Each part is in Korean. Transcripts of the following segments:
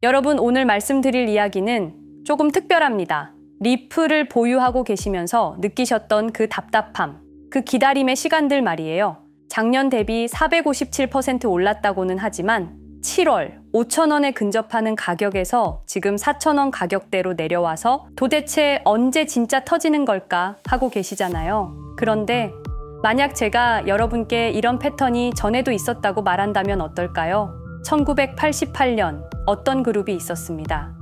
여러분, 오늘 말씀드릴 이야기는 조금 특별합니다. 리플을 보유하고 계시면서 느끼셨던 그 답답함, 그 기다림의 시간들 말이에요. 작년 대비 457% 올랐다고는 하지만 7월 5,000원에 근접하는 가격에서 지금 4,000원 가격대로 내려와서 도대체 언제 진짜 터지는 걸까 하고 계시잖아요. 그런데 만약 제가 여러분께 이런 패턴이 전에도 있었다고 말한다면 어떨까요? 1988년 어떤 그룹이 있었습니다.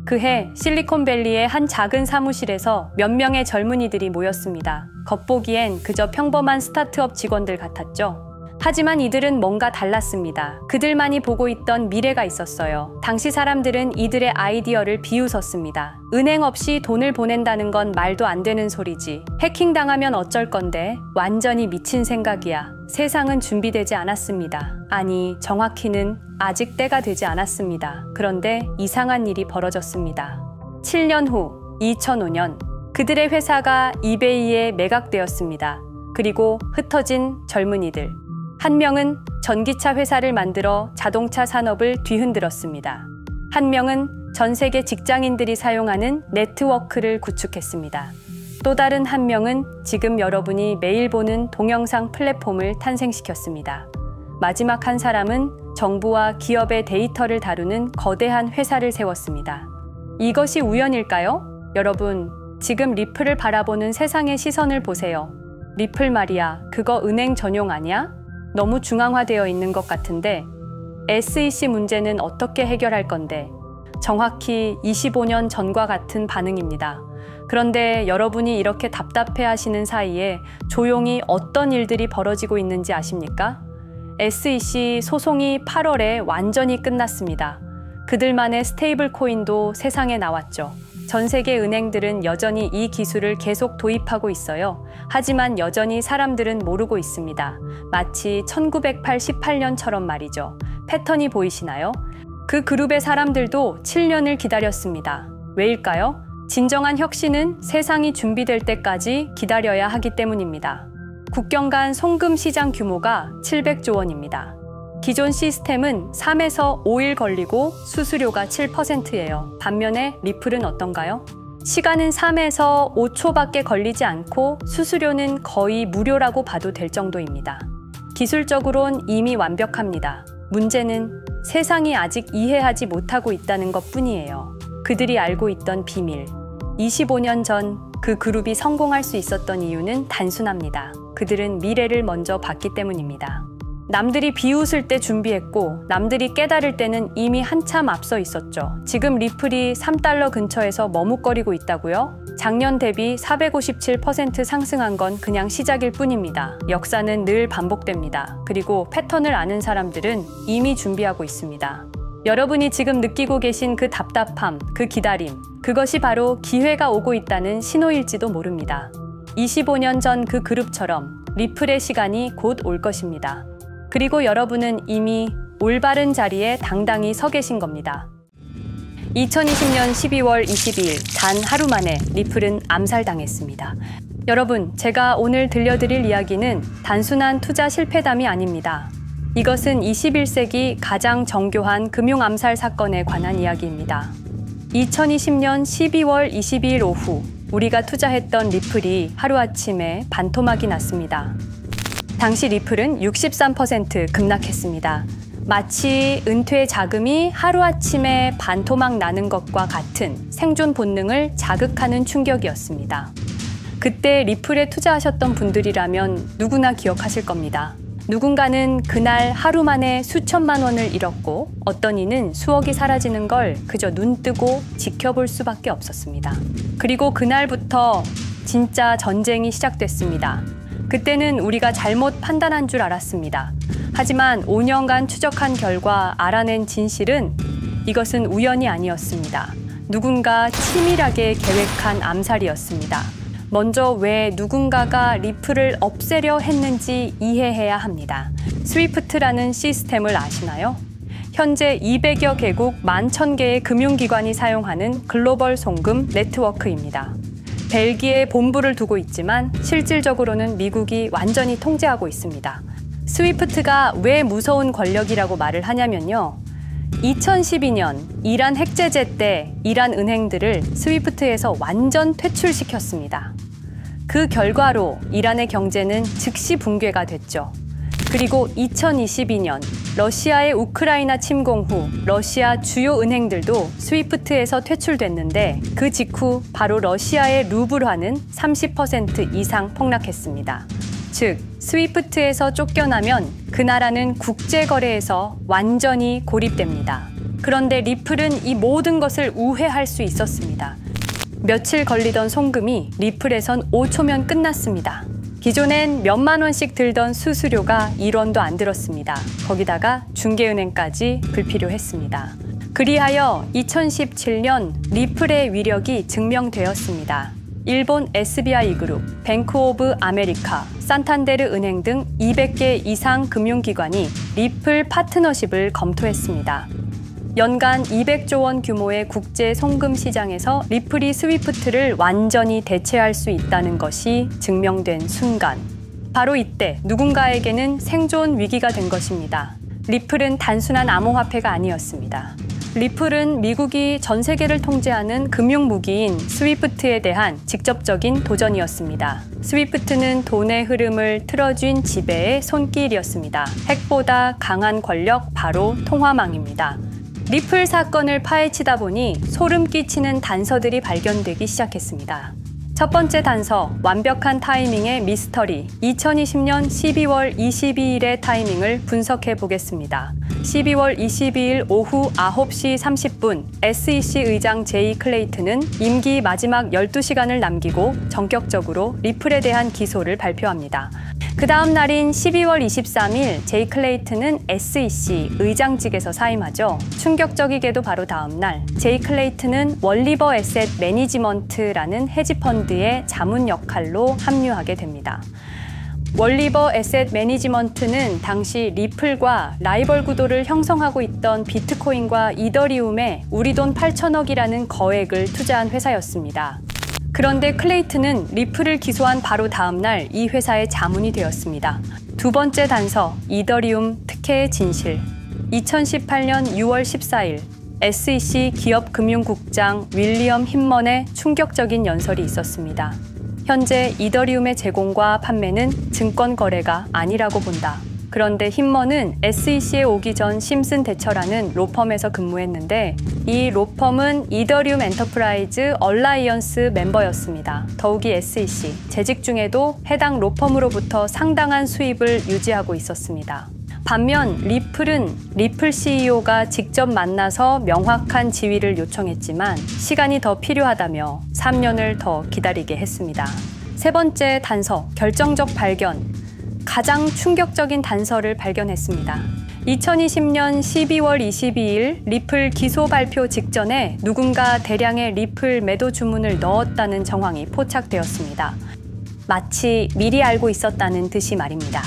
그해 실리콘밸리의 한 작은 사무실에서 몇 명의 젊은이들이 모였습니다. 겉보기엔 그저 평범한 스타트업 직원들 같았죠. 하지만 이들은 뭔가 달랐습니다. 그들만이 보고 있던 미래가 있었어요. 당시 사람들은 이들의 아이디어를 비웃었습니다. 은행 없이 돈을 보낸다는 건 말도 안 되는 소리지. 해킹당하면 어쩔 건데? 완전히 미친 생각이야. 세상은 준비되지 않았습니다. 아니, 정확히는 아직 때가 되지 않았습니다. 그런데 이상한 일이 벌어졌습니다. 7년 후 2005년 그들의 회사가 이베이에 매각되었습니다. 그리고 흩어진 젊은이들. 한 명은 전기차 회사를 만들어 자동차 산업을 뒤흔들었습니다. 한 명은 전 세계 직장인들이 사용하는 네트워크를 구축했습니다. 또 다른 한 명은 지금 여러분이 매일 보는 동영상 플랫폼을 탄생시켰습니다. 마지막 한 사람은 정부와 기업의 데이터를 다루는 거대한 회사를 세웠습니다. 이것이 우연일까요? 여러분, 지금 리플을 바라보는 세상의 시선을 보세요. 리플 말이야, 그거 은행 전용 아니야? 너무 중앙화되어 있는 것 같은데 SEC 문제는 어떻게 해결할 건데? 정확히 25년 전과 같은 반응입니다. 그런데 여러분이 이렇게 답답해하시는 사이에 조용히 어떤 일들이 벌어지고 있는지 아십니까? SEC 소송이 8월에 완전히 끝났습니다. 그들만의 스테이블 코인도 세상에 나왔죠. 전 세계 은행들은 여전히 이 기술을 계속 도입하고 있어요. 하지만 여전히 사람들은 모르고 있습니다. 마치 1988년처럼 말이죠. 패턴이 보이시나요? 그 그룹의 사람들도 7년을 기다렸습니다. 왜일까요? 진정한 혁신은 세상이 준비될 때까지 기다려야 하기 때문입니다. 국경 간 송금 시장 규모가 700조 원입니다. 기존 시스템은 3에서 5일 걸리고 수수료가 7%예요. 반면에 리플은 어떤가요? 시간은 3에서 5초밖에 걸리지 않고 수수료는 거의 무료라고 봐도 될 정도입니다. 기술적으론 이미 완벽합니다. 문제는 세상이 아직 이해하지 못하고 있다는 것뿐이에요. 그들이 알고 있던 비밀. 25년 전 그 그룹이 성공할 수 있었던 이유는 단순합니다. 그들은 미래를 먼저 봤기 때문입니다. 남들이 비웃을 때 준비했고 남들이 깨달을 때는 이미 한참 앞서 있었죠. 지금 리플이 3달러 근처에서 머뭇거리고 있다고요? 작년 대비 457% 상승한 건 그냥 시작일 뿐입니다. 역사는 늘 반복됩니다. 그리고 패턴을 아는 사람들은 이미 준비하고 있습니다. 여러분이 지금 느끼고 계신 그 답답함, 그 기다림, 그것이 바로 기회가 오고 있다는 신호일지도 모릅니다. 25년 전 그 그룹처럼 리플의 시간이 곧 올 것입니다. 그리고 여러분은 이미 올바른 자리에 당당히 서 계신 겁니다. 2020년 12월 22일 단 하루 만에 리플은 암살당했습니다. 여러분, 제가 오늘 들려드릴 이야기는 단순한 투자 실패담이 아닙니다. 이것은 21세기 가장 정교한 금융 암살 사건에 관한 이야기입니다. 2020년 12월 22일 오후 우리가 투자했던 리플이 하루아침에 반토막이 났습니다. 당시 리플은 63% 급락했습니다. 마치 은퇴 자금이 하루아침에 반토막 나는 것과 같은 생존 본능을 자극하는 충격이었습니다. 그때 리플에 투자하셨던 분들이라면 누구나 기억하실 겁니다. 누군가는 그날 하루 만에 수천만 원을 잃었고 어떤 이는 수억이 사라지는 걸 그저 눈 뜨고 지켜볼 수밖에 없었습니다. 그리고 그날부터 진짜 전쟁이 시작됐습니다. 그때는 우리가 잘못 판단한 줄 알았습니다. 하지만 5년간 추적한 결과 알아낸 진실은 이것은 우연이 아니었습니다. 누군가 치밀하게 계획한 암살이었습니다. 먼저 왜 누군가가 리플을 없애려 했는지 이해해야 합니다. 스위프트라는 시스템을 아시나요? 현재 200여 개국 11,000개의 금융기관이 사용하는 글로벌 송금 네트워크입니다. 벨기에에 본부를 두고 있지만 실질적으로는 미국이 완전히 통제하고 있습니다. 스위프트가 왜 무서운 권력이라고 말을 하냐면요. 2012년 이란 핵제재 때 이란 은행들을 스위프트에서 완전 퇴출시켰습니다. 그 결과로 이란의 경제는 즉시 붕괴가 됐죠. 그리고 2022년 러시아의 우크라이나 침공 후 러시아 주요 은행들도 스위프트에서 퇴출됐는데 그 직후 바로 러시아의 루블화는 30% 이상 폭락했습니다. 즉, 스위프트에서 쫓겨나면 그 나라는 국제거래에서 완전히 고립됩니다. 그런데 리플은 이 모든 것을 우회할 수 있었습니다. 며칠 걸리던 송금이 리플에선 5초면 끝났습니다. 기존엔 몇만 원씩 들던 수수료가 1원도 안 들었습니다. 거기다가 중개은행까지 불필요했습니다. 그리하여 2017년 리플의 위력이 증명되었습니다. 일본 SBI 그룹, 뱅크 오브 아메리카, 산탄데르 은행 등 200개 이상 금융기관이 리플 파트너십을 검토했습니다. 연간 200조 원 규모의 국제 송금 시장에서 리플이 스위프트를 완전히 대체할 수 있다는 것이 증명된 순간, 바로 이때 누군가에게는 생존 위기가 된 것입니다. 리플은 단순한 암호화폐가 아니었습니다. 리플은 미국이 전 세계를 통제하는 금융무기인 스위프트에 대한 직접적인 도전이었습니다. 스위프트는 돈의 흐름을 틀어쥔 지배의 손길이었습니다. 핵보다 강한 권력, 바로 통화망입니다. 리플 사건을 파헤치다 보니 소름 끼치는 단서들이 발견되기 시작했습니다. 첫 번째 단서, 완벽한 타이밍의 미스터리. 2020년 12월 22일의 타이밍을 분석해 보겠습니다. 12월 22일 오후 9시 30분, SEC 의장 제이 클레이튼은 임기 마지막 12시간을 남기고 전격적으로 리플에 대한 기소를 발표합니다. 그 다음 날인 12월 23일, 제이 클레이튼은 SEC 의장직에서 사임하죠. 충격적이게도 바로 다음 날, 제이 클레이튼은 월리버 에셋 매니지먼트라는 헤지펀드의 자문 역할로 합류하게 됩니다. 월리버 에셋 매니지먼트는 당시 리플과 라이벌 구도를 형성하고 있던 비트코인과 이더리움에 우리 돈 8천억이라는 거액을 투자한 회사였습니다. 그런데 클레이튼은 리플을 기소한 바로 다음 날 이 회사의 자문이 되었습니다. 두 번째 단서, 이더리움 특혜의 진실. 2018년 6월 14일, SEC 기업금융국장 윌리엄 힌먼의 충격적인 연설이 있었습니다. 현재 이더리움의 제공과 판매는 증권 거래가 아니라고 본다. 그런데 힌먼은 SEC에 오기 전 심슨 대처라는 로펌에서 근무했는데 이 로펌은 이더리움 엔터프라이즈 얼라이언스 멤버였습니다. 더욱이 SEC, 재직 중에도 해당 로펌으로부터 상당한 수입을 유지하고 있었습니다. 반면 리플은 리플 CEO가 직접 만나서 명확한 지위를 요청했지만 시간이 더 필요하다며 3년을 더 기다리게 했습니다. 세 번째 단서, 결정적 발견. 가장 충격적인 단서를 발견했습니다. 2020년 12월 22일 리플 기소 발표 직전에 누군가 대량의 리플 매도 주문을 넣었다는 정황이 포착되었습니다. 마치 미리 알고 있었다는 듯이 말입니다.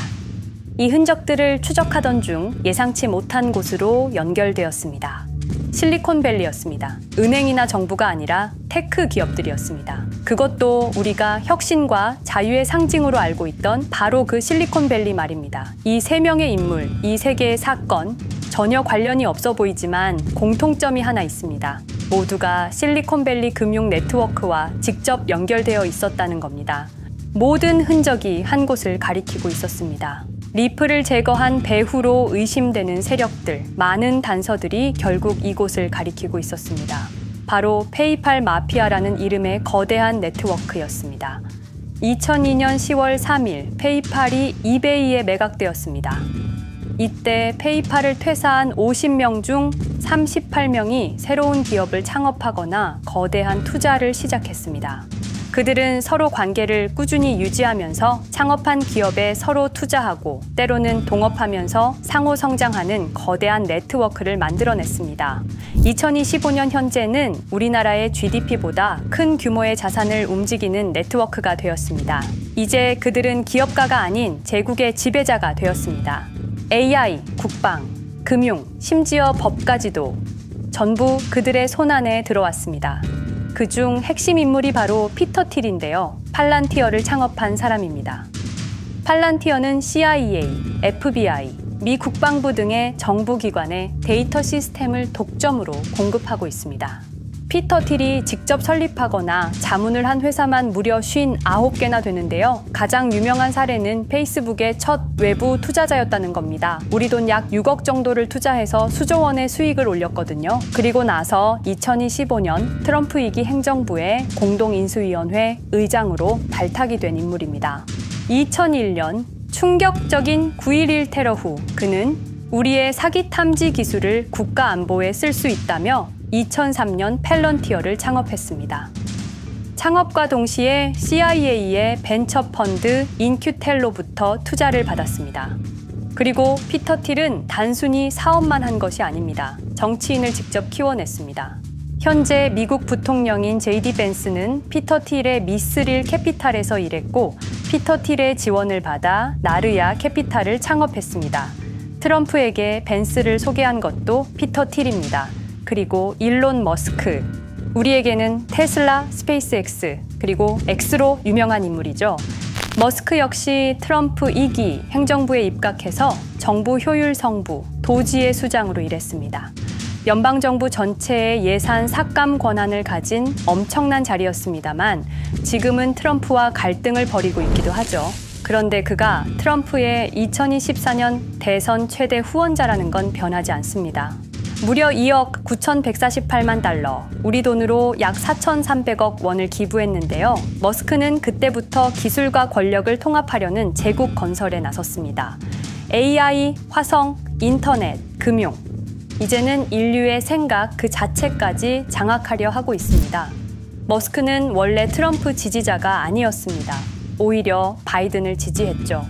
이 흔적들을 추적하던 중 예상치 못한 곳으로 연결되었습니다. 실리콘밸리였습니다. 은행이나 정부가 아니라 테크 기업들이었습니다. 그것도 우리가 혁신과 자유의 상징으로 알고 있던 바로 그 실리콘밸리 말입니다. 이 세 명의 인물, 이 세 개의 사건, 전혀 관련이 없어 보이지만 공통점이 하나 있습니다. 모두가 실리콘밸리 금융 네트워크와 직접 연결되어 있었다는 겁니다. 모든 흔적이 한 곳을 가리키고 있었습니다. 리플을 제거한 배후로 의심되는 세력들, 많은 단서들이 결국 이곳을 가리키고 있었습니다. 바로 페이팔 마피아라는 이름의 거대한 네트워크였습니다. 2002년 10월 3일 페이팔이 이베이에 매각되었습니다. 이때 페이팔을 퇴사한 50명 중 38명이 새로운 기업을 창업하거나 거대한 투자를 시작했습니다. 그들은 서로 관계를 꾸준히 유지하면서 창업한 기업에 서로 투자하고 때로는 동업하면서 상호 성장하는 거대한 네트워크를 만들어냈습니다. 2025년 현재는 우리나라의 GDP보다 큰 규모의 자산을 움직이는 네트워크가 되었습니다. 이제 그들은 기업가가 아닌 제국의 지배자가 되었습니다. AI, 국방, 금융, 심지어 법까지도 전부 그들의 손안에 들어왔습니다. 그중 핵심 인물이 바로 피터 틸인데요. 팔란티어를 창업한 사람입니다. 팔란티어는 CIA, FBI, 미 국방부 등의 정부기관에 데이터 시스템을 독점으로 공급하고 있습니다. 피터 틸이 직접 설립하거나 자문을 한 회사만 무려 59개나 되는데요. 가장 유명한 사례는 페이스북의 첫 외부 투자자였다는 겁니다. 우리 돈 약 6억 정도를 투자해서 수조 원의 수익을 올렸거든요. 그리고 나서 2025년 트럼프 2기 행정부의 공동인수위원회 의장으로 발탁이 된 인물입니다. 2001년 충격적인 9.11 테러 후 그는 우리의 사기 탐지 기술을 국가 안보에 쓸 수 있다며 2003년 펠런티어를 창업했습니다. 창업과 동시에 CIA의 벤처 펀드 인큐텔로부터 투자를 받았습니다. 그리고 피터 틸은 단순히 사업만 한 것이 아닙니다. 정치인을 직접 키워냈습니다. 현재 미국 부통령인 JD 벤스는 피터 틸의 미스릴 캐피탈에서 일했고 피터 틸의 지원을 받아 나르야 캐피탈을 창업했습니다. 트럼프에게 벤스를 소개한 것도 피터 틸입니다. 그리고 일론 머스크, 우리에게는 테슬라, 스페이스X, 그리고 X로 유명한 인물이죠. 머스크 역시 트럼프 2기 행정부에 입각해서 정부 효율 성부, 도지의 수장으로 일했습니다. 연방정부 전체의 예산 삭감 권한을 가진 엄청난 자리였습니다만 지금은 트럼프와 갈등을 벌이고 있기도 하죠. 그런데 그가 트럼프의 2024년 대선 최대 후원자라는 건 변하지 않습니다. 무려 2억 9,148만 달러, 우리 돈으로 약 4,300억 원을 기부했는데요. 머스크는 그때부터 기술과 권력을 통합하려는 제국 건설에 나섰습니다. AI, 화성, 인터넷, 금융, 이제는 인류의 생각 그 자체까지 장악하려 하고 있습니다. 머스크는 원래 트럼프 지지자가 아니었습니다. 오히려 바이든을 지지했죠.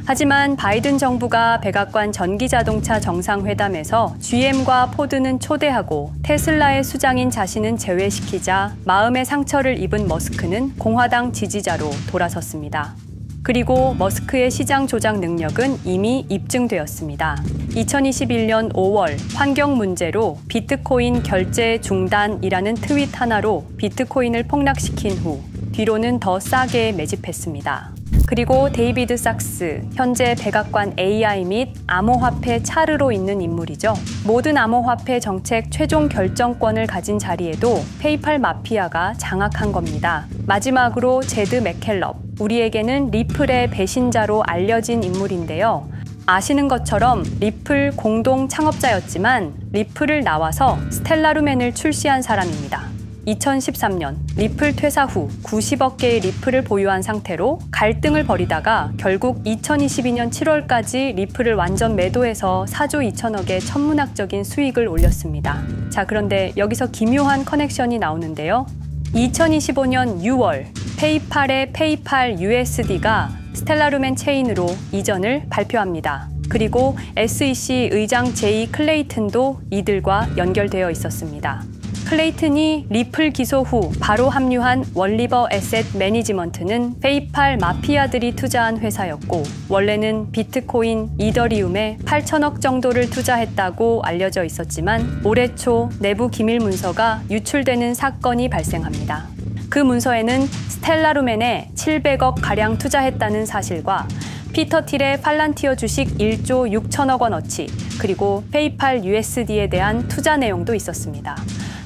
하지만 바이든 정부가 백악관 전기자동차 정상회담에서 GM과 포드는 초대하고 테슬라의 수장인 자신은 제외시키자 마음의 상처를 입은 머스크는 공화당 지지자로 돌아섰습니다. 그리고 머스크의 시장 조작 능력은 이미 입증되었습니다. 2021년 5월 환경 문제로 비트코인 결제 중단이라는 트윗 하나로 비트코인을 폭락시킨 후 뒤로는 더 싸게 매집했습니다. 그리고 데이비드 sak스, 현재 백악관 AI 및 암호화폐 차르로 있는 인물이죠. 모든 암호화폐 정책 최종 결정권을 가진 자리에도 페이팔 마피아가 장악한 겁니다. 마지막으로 제드 맥켈럽, 우리에게는 리플의 배신자로 알려진 인물인데요. 아시는 것처럼 리플 공동 창업자였지만 리플을 나와서 스텔라루멘을 출시한 사람입니다. 2013년 리플 퇴사 후 90억 개의 리플을 보유한 상태로 갈등을 벌이다가 결국 2022년 7월까지 리플을 완전 매도해서 4조 2천억의 천문학적인 수익을 올렸습니다. 자, 그런데 여기서 기묘한 커넥션이 나오는데요. 2025년 6월 페이팔의 페이팔 USD가 스텔라루멘 체인으로 이전을 발표합니다. 그리고 SEC 의장 제이 클레이튼도 이들과 연결되어 있었습니다. 클레이튼이 리플 기소 후 바로 합류한 월리버 에셋 매니지먼트는 페이팔 마피아들이 투자한 회사였고 원래는 비트코인, 이더리움에 8천억 정도를 투자했다고 알려져 있었지만 올해 초 내부 기밀 문서가 유출되는 사건이 발생합니다. 그 문서에는 스텔라루멘에 700억 가량 투자했다는 사실과 피터 틸의 팔란티어 주식 1조 6천억 원어치, 그리고 페이팔 USD에 대한 투자 내용도 있었습니다.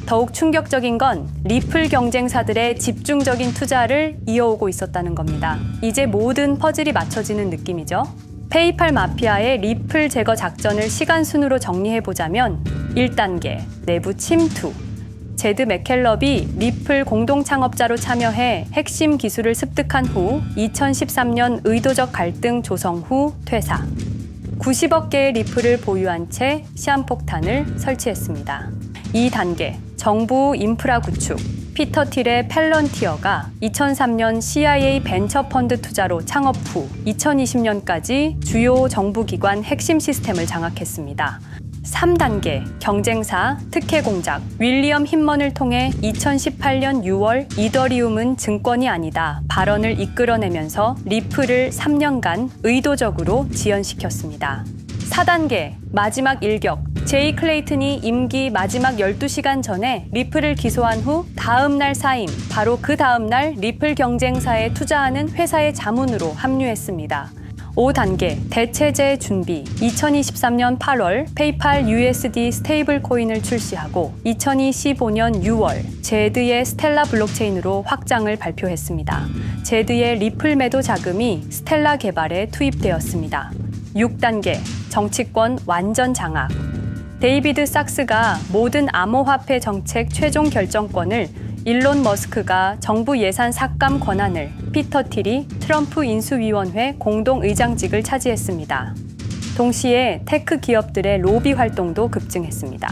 더욱 충격적인 건 리플 경쟁사들의 집중적인 투자를 이어오고 있었다는 겁니다. 이제 모든 퍼즐이 맞춰지는 느낌이죠. 페이팔 마피아의 리플 제거 작전을 시간 순으로 정리해보자면 1단계, 내부 침투. 제드 맥켈럽이 리플 공동 창업자로 참여해 핵심 기술을 습득한 후 2013년 의도적 갈등 조성 후 퇴사. 90억 개의 리플을 보유한 채 시한폭탄을 설치했습니다. 2단계, 정부 인프라 구축. 피터 틸의 펠런티어가 2003년 CIA 벤처 펀드 투자로 창업 후 2020년까지 주요 정부기관 핵심 시스템을 장악했습니다. 3단계, 경쟁사 특혜 공작. 윌리엄 힌먼을 통해 2018년 6월 이더리움은 증권이 아니다 발언을 이끌어내면서 리플을 3년간 의도적으로 지연시켰습니다. 4단계, 마지막 일격. 제이 클레이튼이 임기 마지막 12시간 전에 리플을 기소한 후 다음 날 사임, 바로 그 다음 날 리플 경쟁사에 투자하는 회사의 자문으로 합류했습니다. 5단계 대체제 준비. 2023년 8월 페이팔 USD 스테이블 코인을 출시하고 2025년 6월 제드의 스텔라 블록체인으로 확장을 발표했습니다. 제드의 리플 매도 자금이 스텔라 개발에 투입되었습니다. 6단계 정치권 완전 장악. 데이비드 sak스가 모든 암호화폐 정책 최종 결정권을, 일론 머스크가 정부 예산 삭감 권한을, 피터 틸이 트럼프 인수위원회 공동의장직을 차지했습니다. 동시에 테크 기업들의 로비 활동도 급증했습니다.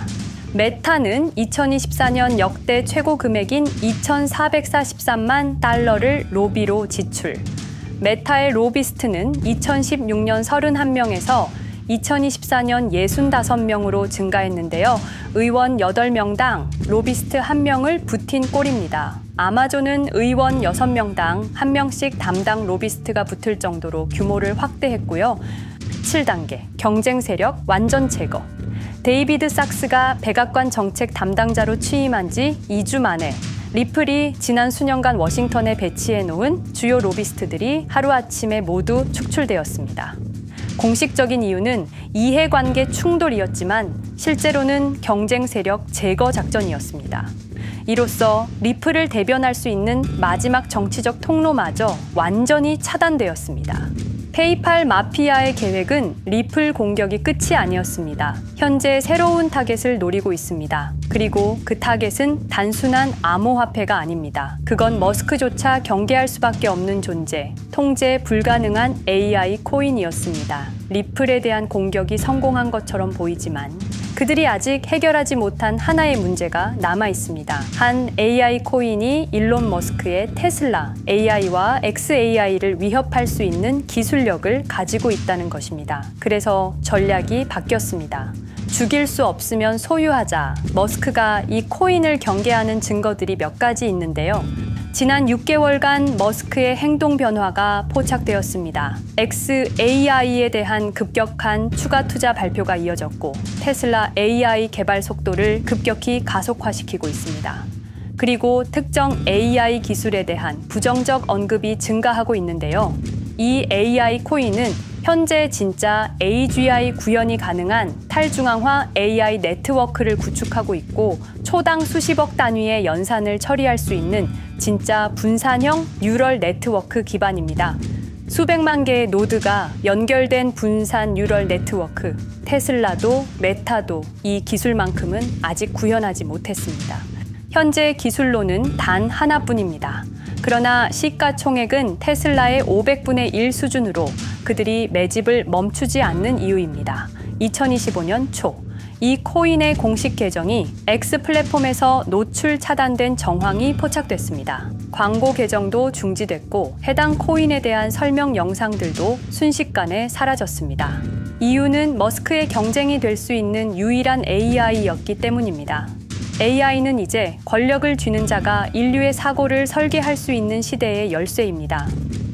메타는 2024년 역대 최고 금액인 2,443만 달러를 로비로 지출. 메타의 로비스트는 2016년 31명에서 2024년 65명으로 증가했는데요. 의원 8명당 로비스트 1명을 붙인 꼴입니다. 아마존은 의원 6명당 1명씩 담당 로비스트가 붙을 정도로 규모를 확대했고요. 7단계 경쟁 세력 완전 제거. 데이비드 sak스가 백악관 정책 담당자로 취임한 지 2주 만에 리플이 지난 수년간 워싱턴에 배치해 놓은 주요 로비스트들이 하루아침에 모두 축출되었습니다. 공식적인 이유는 이해관계 충돌이었지만 실제로는 경쟁 세력 제거 작전이었습니다. 이로써 리플을 대변할 수 있는 마지막 정치적 통로마저 완전히 차단되었습니다. 페이팔 마피아의 계획은 리플 공격이 끝이 아니었습니다. 현재 새로운 타겟을 노리고 있습니다. 그리고 그 타겟은 단순한 암호화폐가 아닙니다. 그건 머스크조차 경계할 수밖에 없는 존재, 통제 불가능한 AI 코인이었습니다. 리플에 대한 공격이 성공한 것처럼 보이지만 그들이 아직 해결하지 못한 하나의 문제가 남아 있습니다. 한 AI 코인이 일론 머스크의 테슬라, AI와 XAI를 위협할 수 있는 기술력을 가지고 있다는 것입니다. 그래서 전략이 바뀌었습니다. 죽일 수 없으면 소유하자. 머스크가 이 코인을 경계하는 증거들이 몇 가지 있는데요. 지난 6개월간 머스크의 행동 변화가 포착되었습니다. XAI에 대한 급격한 추가 투자 발표가 이어졌고 테슬라 AI 개발 속도를 급격히 가속화시키고 있습니다. 그리고 특정 AI 기술에 대한 부정적 언급이 증가하고 있는데요. 이 AI 코인은 현재 진짜 AGI 구현이 가능한 탈중앙화 AI 네트워크를 구축하고 있고 초당 수십억 단위의 연산을 처리할 수 있는 진짜 분산형 뉴럴 네트워크 기반입니다. 수백만 개의 노드가 연결된 분산 뉴럴 네트워크, 테슬라도 메타도 이 기술만큼은 아직 구현하지 못했습니다. 현재 기술로는 단 하나뿐입니다. 그러나 시가총액은 테슬라의 500분의 1 수준으로 그들이 매집을 멈추지 않는 이유입니다. 2025년 초, 이 코인의 공식 계정이 X 플랫폼에서 노출 차단된 정황이 포착됐습니다. 광고 계정도 중지됐고 해당 코인에 대한 설명 영상들도 순식간에 사라졌습니다. 이유는 머스크의 경쟁이 될 수 있는 유일한 AI였기 때문입니다. AI는 이제 권력을 쥐는 자가 인류의 사고를 설계할 수 있는 시대의 열쇠입니다.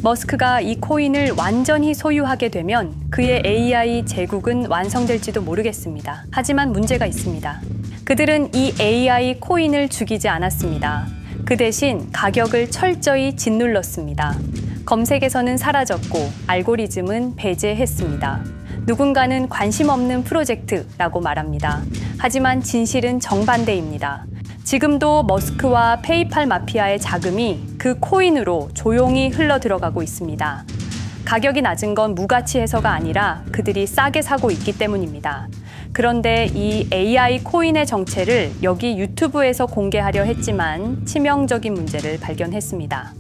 머스크가 이 코인을 완전히 소유하게 되면 그의 AI 제국은 완성될지도 모르겠습니다. 하지만 문제가 있습니다. 그들은 이 AI 코인을 죽이지 않았습니다. 그 대신 가격을 철저히 짓눌렀습니다. 검색에서는 사라졌고 알고리즘은 배제했습니다. 누군가는 관심 없는 프로젝트라고 말합니다. 하지만 진실은 정반대입니다. 지금도 머스크와 페이팔 마피아의 자금이 그 코인으로 조용히 흘러 들어가고 있습니다. 가격이 낮은 건 무가치해서가 아니라 그들이 싸게 사고 있기 때문입니다. 그런데 이 AI 코인의 정체를 여기 유튜브에서 공개하려 했지만 치명적인 문제를 발견했습니다.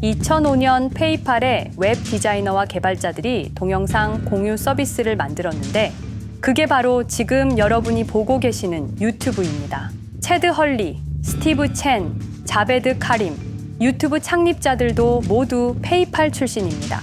2005년 페이팔의 웹 디자이너와 개발자들이 동영상 공유 서비스를 만들었는데 그게 바로 지금 여러분이 보고 계시는 유튜브입니다. 체드 헐리, 스티브 첸, 자베드 카림, 유튜브 창립자들도 모두 페이팔 출신입니다.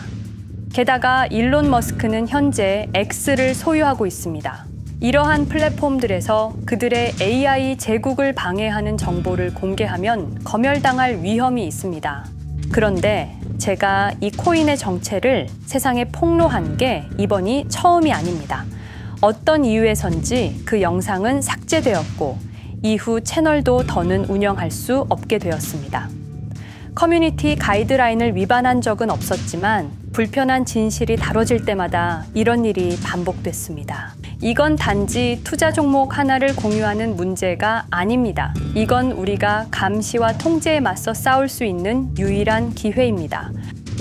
게다가 일론 머스크는 현재 X를 소유하고 있습니다. 이러한 플랫폼들에서 그들의 AI 제국을 방해하는 정보를 공개하면 검열당할 위험이 있습니다. 그런데 제가 이 코인의 정체를 세상에 폭로한 게 이번이 처음이 아닙니다. 어떤 이유에선지 그 영상은 삭제되었고 이후 채널도 더는 운영할 수 없게 되었습니다. 커뮤니티 가이드라인을 위반한 적은 없었지만 불편한 진실이 다뤄질 때마다 이런 일이 반복됐습니다. 이건 단지 투자 종목 하나를 공유하는 문제가 아닙니다. 이건 우리가 감시와 통제에 맞서 싸울 수 있는 유일한 기회입니다.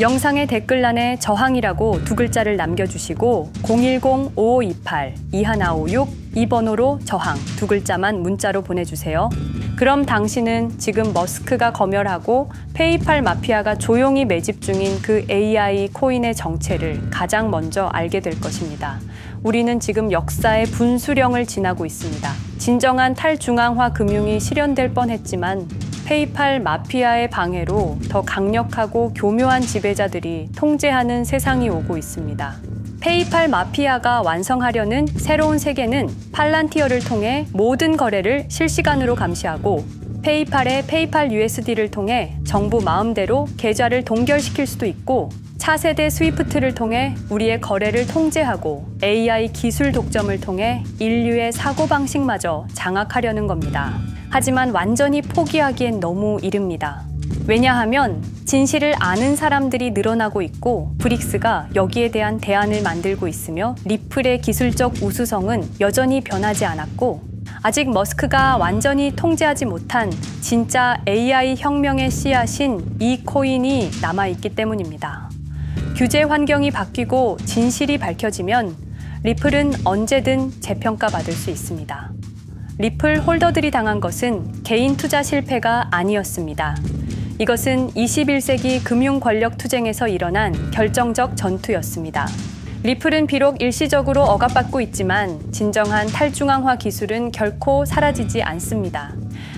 영상의 댓글란에 저항이라고 두 글자를 남겨주시고 010-5528-2156 이 번호로 저항 두 글자만 문자로 보내주세요. 그럼 당신은 지금 머스크가 검열하고 페이팔 마피아가 조용히 매집 중인 그 AI 코인의 정체를 가장 먼저 알게 될 것입니다. 우리는 지금 역사의 분수령을 지나고 있습니다. 진정한 탈중앙화 금융이 실현될 뻔했지만 페이팔 마피아의 방해로 더 강력하고 교묘한 지배자들이 통제하는 세상이 오고 있습니다. 페이팔 마피아가 완성하려는 새로운 세계는 팔란티어를 통해 모든 거래를 실시간으로 감시하고 페이팔의 페이팔 USD를 통해 정부 마음대로 계좌를 동결시킬 수도 있고 차세대 스위프트를 통해 우리의 거래를 통제하고 AI 기술 독점을 통해 인류의 사고방식마저 장악하려는 겁니다. 하지만 완전히 포기하기엔 너무 이릅니다. 왜냐하면 진실을 아는 사람들이 늘어나고 있고 브릭스가 여기에 대한 대안을 만들고 있으며 리플의 기술적 우수성은 여전히 변하지 않았고 아직 머스크가 완전히 통제하지 못한 진짜 AI 혁명의 씨앗인 이 코인이 남아있기 때문입니다. 규제 환경이 바뀌고 진실이 밝혀지면 리플은 언제든 재평가받을 수 있습니다. 리플 홀더들이 당한 것은 개인 투자 실패가 아니었습니다. 이것은 21세기 금융 권력 투쟁에서 일어난 결정적 전투였습니다. 리플은 비록 일시적으로 억압받고 있지만 진정한 탈중앙화 기술은 결코 사라지지 않습니다.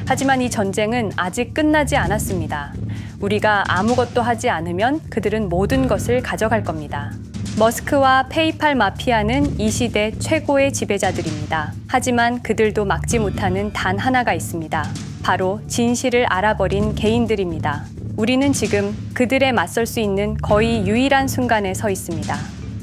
하지만 이 전쟁은 아직 끝나지 않았습니다. 우리가 아무것도 하지 않으면 그들은 모든 것을 가져갈 겁니다. 머스크와 페이팔 마피아는 이 시대 최고의 지배자들입니다. 하지만 그들도 막지 못하는 단 하나가 있습니다. 바로 진실을 알아버린 개인들입니다. 우리는 지금 그들에 맞설 수 있는 거의 유일한 순간에 서 있습니다.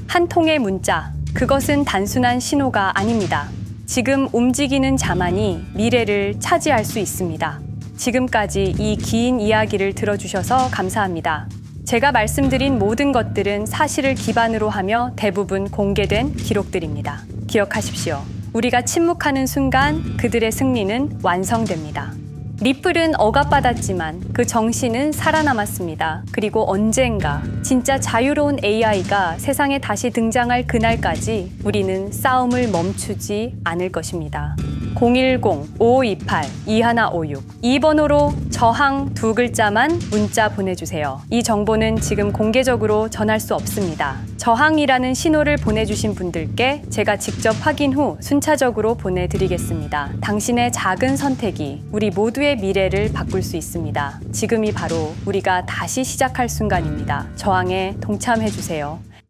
한 통의 문자, 그것은 단순한 신호가 아닙니다. 지금 움직이는 자만이 미래를 차지할 수 있습니다. 지금까지 이 긴 이야기를 들어주셔서 감사합니다. 제가 말씀드린 모든 것들은 사실을 기반으로 하며 대부분 공개된 기록들입니다. 기억하십시오. 우리가 침묵하는 순간 그들의 승리는 완성됩니다. 리플은 억압받았지만 그 정신은 살아남았습니다. 그리고 언젠가 진짜 자유로운 AI가 세상에 다시 등장할 그날까지 우리는 싸움을 멈추지 않을 것입니다. 010-5528-2156 이 번호로 저항 두 글자만 문자 보내주세요. 이 정보는 지금 공개적으로 전할 수 없습니다. 저항이라는 신호를 보내주신 분들께 제가 직접 확인 후 순차적으로 보내드리겠습니다. 당신의 작은 선택이 우리 모두의 미래를 바꿀 수 있습니다. 지금이 바로 우리가 다시 시작할 순간입니다. 저항에 동참해주세요.